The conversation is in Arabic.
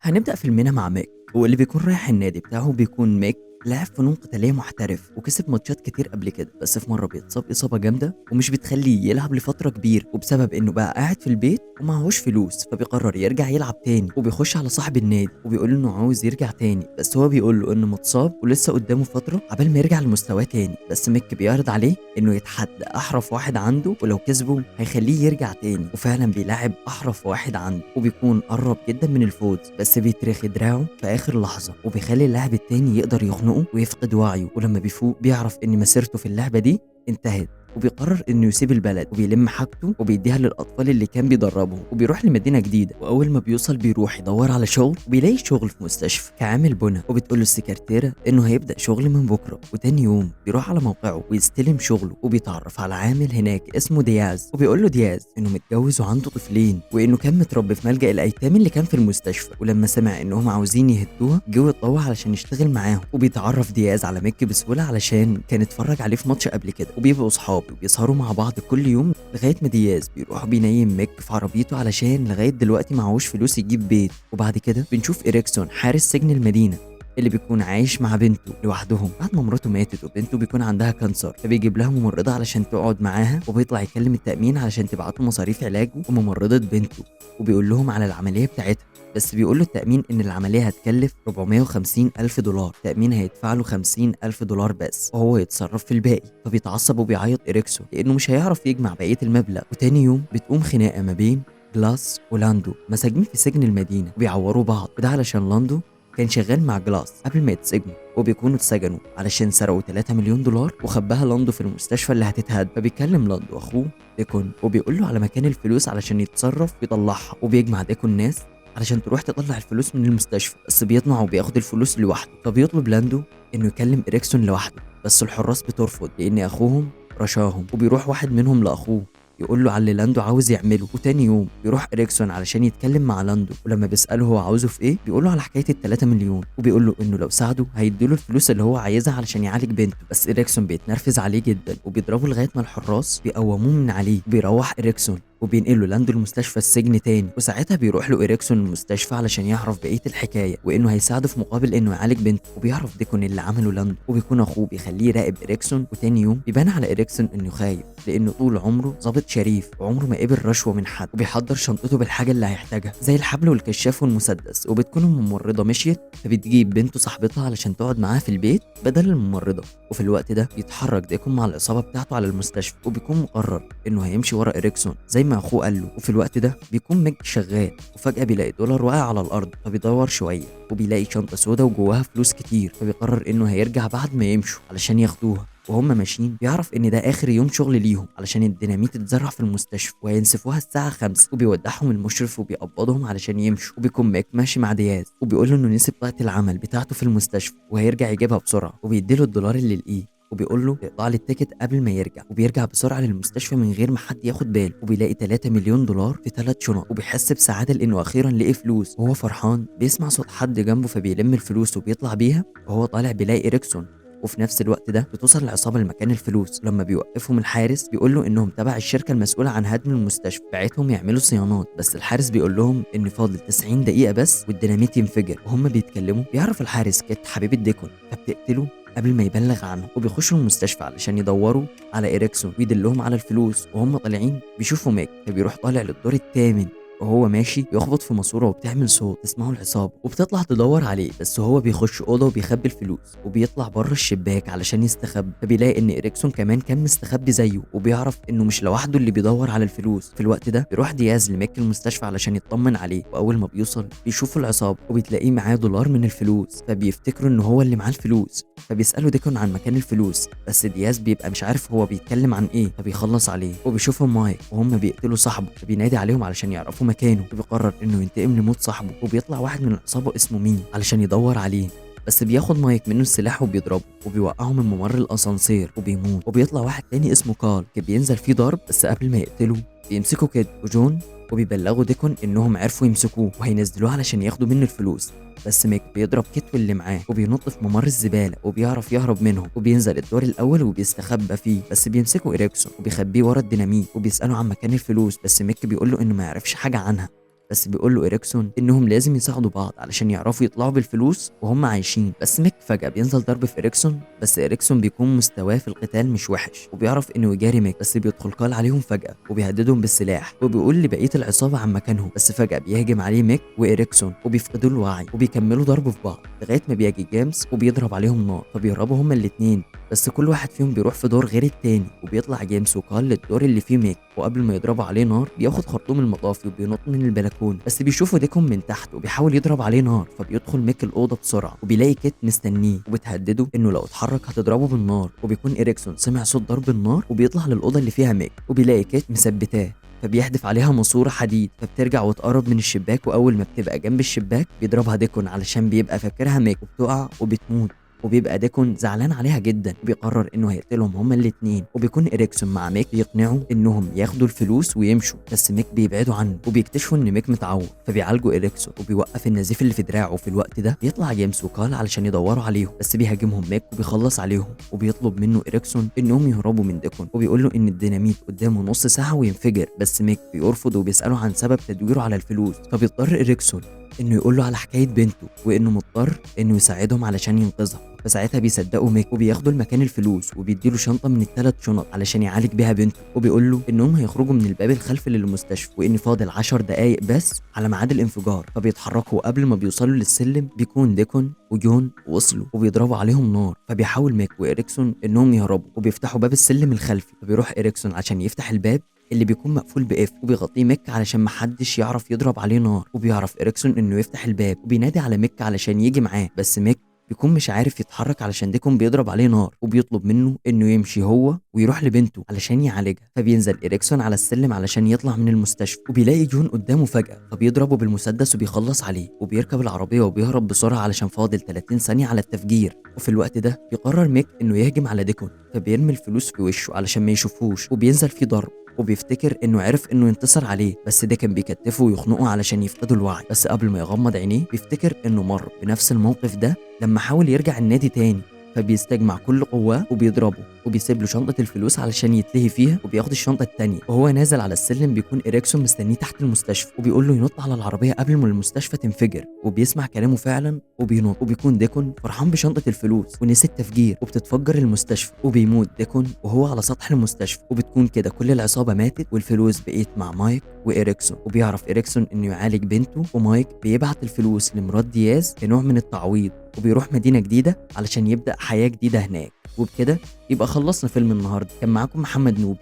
هنبدأ فيلمنا مع ميك، واللي بيكون رايح النادي بتاعه بيكون ميك لاعب فنون قتالية محترف وكسب ماتشات كتير قبل كده، بس في مرة بيتصاب إصابة جامدة ومش بتخليه يلعب لفترة كبيرة، وبسبب إنه بقى قاعد في البيت ومعهوش فلوس فبيقرر يرجع يلعب تاني، وبيخش على صاحب النادي وبيقول له إنه عاوز يرجع تاني، بس هو بيقول له إنه متصاب ولسه قدامه فترة عبال ما يرجع لمستواه تاني. بس ميك بيعرض عليه إنه يتحدى أحرف واحد عنده، ولو كسبه هيخليه يرجع تاني، وفعلا بيلاعب أحرف واحد عنده وبيكون قرب جدا من الفوز، بس بيترخي دراعه في آخر لحظة وبيخلي اللاعب التاني يقدر يخنقه ويفقد وعيه، ولما بيفوق بيعرف إن مسيرته في اللعبة دي انتهت، وبيقرر انه يسيب البلد وبيلم حاجته وبيديها للاطفال اللي كان بيدربهم، وبيروح لمدينه جديده، واول ما بيوصل بيروح يدور على شغل وبيلاقي شغل في مستشفى كعامل بنا، وبتقول له السكرتيره انه هيبدا شغل من بكره، وتاني يوم بيروح على موقعه ويستلم شغله وبيتعرف على عامل هناك اسمه دياز، وبيقول له دياز انه متجوز وعنده طفلين وانه كان متربي في ملجأ الايتام اللي كان في المستشفى، ولما سمع انهم عاوزين يهدوها جه يتطوع علشان يشتغل معاهم، وبيتعرف دياز على ميك بسهوله علشان كان اتفرج عليه في ماتش قبل كده، وبيبقوا صحاب وبيسهروا مع بعض كل يوم لغايه ما دياز بيروح بينيم ميك في عربيته علشان لغايه دلوقتي معهوش فلوس يجيب بيت. وبعد كده بنشوف إريكسون حارس سجن المدينه اللي بيكون عايش مع بنته لوحدهم بعد ما مراته ماتت، وبنته بيكون عندها كانسر، فبيجيب لها ممرضه علشان تقعد معاها، وبيطلع يكلم التأمين علشان تبعت له مصاريف علاجه وممرضه بنته، وبيقول لهم على العمليه بتاعتها، بس بيقول له التأمين إن العملية هتكلف 450 ألف دولار، التأمين هيدفع له 50 ألف دولار بس وهو يتصرف في الباقي، فبيتعصب وبيعيط إريكسون لأنه مش هيعرف يجمع بقية المبلغ. وتاني يوم بتقوم خناقة ما بين جلاس ولاندو مساجين في سجن المدينة وبيعوروا بعض، وده علشان لاندو كان شغال مع جلاس قبل ما يتسجنوا، وبيكونوا اتسجنوا علشان سرقوا 3 مليون دولار وخباها لاندو في المستشفى اللي هتتهد، فبيكلم لاندو اخوه ديكون وبيقول له على مكان الفلوس علشان يتصرف ويطلعها، وبيجمع ديكون ناس علشان تروح تطلع الفلوس من المستشفى، بس بيطمع وبياخد الفلوس لوحده، فبيطلب لاندو انه يكلم إريكسون لوحده، بس الحراس بترفض لان اخوهم رشاهم، وبيروح واحد منهم لاخوه يقول له على اللي لاندو عاوز يعمله. وتاني يوم بيروح إريكسون علشان يتكلم مع لاندو، ولما بيسأله هو عاوزه في ايه بيقول له على حكايه ال3 مليون، وبيقول له انه لو ساعده هيديله الفلوس اللي هو عايزها علشان يعالج بنته، بس إريكسون بيتنرفز عليه جدا وبيضربه لغايه ما الحراس بيقوموه من عليه، وبيروح إريكسون وبينقله لاندو المستشفى السجن تاني، وساعتها بيروح له إريكسون المستشفى علشان يعرف بقيه الحكايه وانه هيساعده في مقابل انه يعالج بنته، وبيعرف ديكون اللي عمله لاندو، وبيكون اخوه بيخليه يراقب إريكسون. وتاني يوم بيبان على إريكسون انه خايف لانه طول عمره ظابط شريف وعمره ما قبل رشوه من حد، وبيحضر شنطته بالحاجه اللي هيحتاجها زي الحبل والكشاف والمسدس، وبتكون الممرضه مشيت فبتجيب بنته صاحبتها علشان تقعد معاها في البيت بدل الممرضه، وفي الوقت ده يتحرك ديكون مع العصابه بتاعته على المستشفى، وبيكون مقرر انه هيمشي ورا إريكسون زي ما اخوه قال له. وفي الوقت ده بيكون ميك شغال وفجاه بيلاقي دولار واقع على الارض، فبيدور شويه وبيلاقي شنطه سودا وجواها فلوس كتير، فبيقرر انه هيرجع بعد ما يمشوا علشان ياخدوها، وهم ماشيين بيعرف ان ده اخر يوم شغل ليهم علشان الديناميت اتزرع في المستشفى وهينسفوها الساعه 5، وبيودعهم المشرف وبيقبضهم علشان يمشوا، وبيكون ميك ماشي مع دياز وبيقول له انه نسي بطاقه العمل بتاعته في المستشفى وهيرجع يجيبها بسرعه، وبيديله الدولار اللي لقيه وبيقول له يقطع لي التيكت قبل ما يرجع، وبيرجع بسرعه للمستشفى من غير ما حد ياخد باله، وبيلاقي 3 مليون دولار في 3 شنط، وبيحس بسعاده لانه اخيرا لقي فلوس، وهو فرحان بيسمع صوت حد جنبه فبيلم الفلوس وبيطلع بيها، وهو طالع بيلاقي إريكسون. وفي نفس الوقت ده بتوصل العصابه لمكان الفلوس، لما بيوقفهم الحارس بيقول له انهم تبع الشركه المسؤوله عن هدم المستشفى بعتهم يعملوا صيانات، بس الحارس بيقول لهم ان فاضل 90 دقيقه بس والديناميت ينفجر، وهم بيتكلموا بيعرف الحارس كانت حبيبه ديكون فبتقتله قبل ما يبلغ عنه، وبيخشوا المستشفى علشان يدوروا على إريكسون ويدلهم على الفلوس، وهم طالعين بيشوفوا ميك فبيروح طالع للدور الثامن، وهو ماشي يخبط في ماسوره وبتعمل صوت تسمعه العصابه وبتطلع تدور عليه، بس هو بيخش اوضه وبيخبي الفلوس وبيطلع بره الشباك علشان يستخبى، فبيلاقي ان إريكسون كمان كان مستخبي زيه، وبيعرف انه مش لوحده اللي بيدور على الفلوس. في الوقت ده بيروح دياز لميك المستشفى علشان يطمن عليه، واول ما بيوصل بيشوفوا العصابه وبيتلاقيه معاه دولار من الفلوس، فبيفتكروا ان هو اللي معاه الفلوس، فبيسالوا ديكون عن مكان الفلوس، بس دياز بيبقى مش عارف هو بيتكلم عن ايه، فبيخلص عليه وبيشوفهم مايك وهم بيقتلوا صاحبه، فبينادي عليهم علشان يعرفوا مكانه، وبيقرر انه ينتقم لموت صاحبه، وبيطلع واحد من العصابه اسمه مين علشان يدور عليه، بس بياخد مايك منه السلاح وبيضربه وبيوقعه من ممر الاسانسير وبيموت، وبيطلع واحد تاني اسمه كارل كان بينزل فيه ضرب، بس قبل ما يقتله بيمسكوا كيد وجون وبيبلغوا ديكون انهم عرفوا يمسكوه وهينزلوه علشان ياخدوا منه الفلوس، بس ميك بيضرب كتف اللي معاه وبينط في ممر الزباله وبيعرف يهرب منهم، وبينزل الدور الاول وبيستخبى فيه، بس بيمسكوا إريكسون وبيخبيه ورا الديناميت وبيسالوا عن مكان الفلوس، بس ميك بيقول له انه ما يعرفش حاجه عنها، بس بيقول له إريكسون إنهم لازم يساعدوا بعض علشان يعرفوا يطلعوا بالفلوس وهم عايشين. بس ميك فجأة بينزل ضرب في إريكسون، بس إريكسون بيكون مستواه في القتال مش وحش وبيعرف إنه يجاري ميك، بس بيدخل كال عليهم فجأة وبيهددهم بالسلاح وبيقول لبقية العصابة عن مكانهم. بس فجأة بيهجم عليه ميك وإريكسون وبيفقدوا الوعي وبيكملوا ضرب في بعض لغاية ما بيجي جيمس وبيضرب عليهم نار، فبيهربوا هما الاتنين. بس كل واحد فيهم بيروح في دور غير التاني، وبيطلع جيمس وكارل للدور اللي فيه ميك، وقبل ما يضربوا عليه نار بياخد خرطوم المطافي وبينط من البلكونه، بس بيشوفوا ديكون من تحت وبيحاول يضرب عليه نار، فبيدخل ميك الاوضه بسرعه وبيلاقي كيت مستنيه وبتهدده انه لو اتحرك هتضربه بالنار. وبيكون إريكسون سمع صوت ضرب النار وبيطلع للاوضه اللي فيها ميك وبيلاقي كيت مثبتاه، فبيحدف عليها ماسوره حديد، فبترجع وتقرب من الشباك، واول ما بتبقى جنب الشباك بيضربها ديكون علشان بيبقى فاكرها ميك وبتقع وبتموت. وبيبقى ديكون زعلان عليها جدا وبيقرر انه هيقتلهم هما الاتنين. وبيكون إريكسون مع ميك بيقنعوا انهم ياخدوا الفلوس ويمشوا، بس ميك بيبعدوا عنه وبيكتشفوا ان ميك متعور، فبيعالجوا إريكسون وبيوقف النزيف اللي في دراعه. في الوقت ده بيطلع جيمس وكال علشان يدوروا عليهم، بس بيهاجمهم ميك وبيخلص عليهم وبيطلب منه إريكسون انهم يهربوا من ديكون، وبيقول له ان الديناميت قدامه نص ساعه وينفجر، بس ميك بيرفض وبيساله عن سبب تدويره على الفلوس. فبيضطر إريكسون انه يقول له على حكايه بنته وانه مضطر انه يساعدهم علشان ينقذها، فساعتها بيصدقوا ميك وبياخدوا المكان الفلوس وبيديله شنطه من ال3 شنط علشان يعالج بيها بنته، وبيقول له انهم هيخرجوا من الباب الخلفي للمستشفى وان فاضل 10 دقايق بس على ميعاد الانفجار. فبيتحركوا، قبل ما بيوصلوا للسلم بيكون ديكون وجون وصلوا وبيضربوا عليهم نار، فبيحاول ميك وإريكسون انهم يهربوا وبيفتحوا باب السلم الخلفي، فبيروح إريكسون عشان يفتح الباب اللي بيكون مقفول بقفل وبيغطيه ميك علشان محدش يعرف يضرب عليه نار، وبيعرف إريكسون انه يفتح الباب وبينادي على ميك علشان يجي معاه، بس ميك بيكون مش عارف يتحرك علشان ديكون بيضرب عليه نار، وبيطلب منه انه يمشي هو ويروح لبنته علشان يعالجها. فبينزل إريكسون على السلم علشان يطلع من المستشفى وبيلاقي جون قدامه فجأة، فبيضربه بالمسدس وبيخلص عليه وبيركب العربية وبيهرب بسرعة علشان فاضل 30 ثانية على التفجير. وفي الوقت ده بيقرر ميك انه يهجم على ديكون، فبيرمي الفلوس في وشه علشان ما يشوفوش وبينزل فيه ضرب، وبيفتكر انه عرف انه ينتصر عليه، بس ده كان بيكتفه ويخنقه علشان يفقدوا الوعي. بس قبل ما يغمض عينيه بيفتكر انه مر بنفس الموقف ده لما حاول يرجع النادي تاني، فبيستجمع كل قواه وبيضربه وبيسيب له شنطة الفلوس علشان يتلهي فيها وبياخد الشنطة التانية. وهو نازل على السلم بيكون إريكسون مستنيه تحت المستشفى وبيقول له ينط على العربية قبل ما المستشفى تنفجر، وبيسمع كلامه فعلا وبينط. وبيكون ديكون فرحان بشنطة الفلوس ونسي التفجير وبتتفجر المستشفى وبيموت ديكون وهو على سطح المستشفى. وبتكون كده كل العصابة ماتت والفلوس بقيت مع مايك وإريكسون. وبيعرف إريكسون إنه يعالج بنته، ومايك بيبعت الفلوس لمرات دياز كنوع من التعويض، وبيروح مدينة جديدة علشان يبدأ حياة جديدة هناك. وبكده يبقى خلصنا فيلم النهارده. كان معاكم محمد نوبي.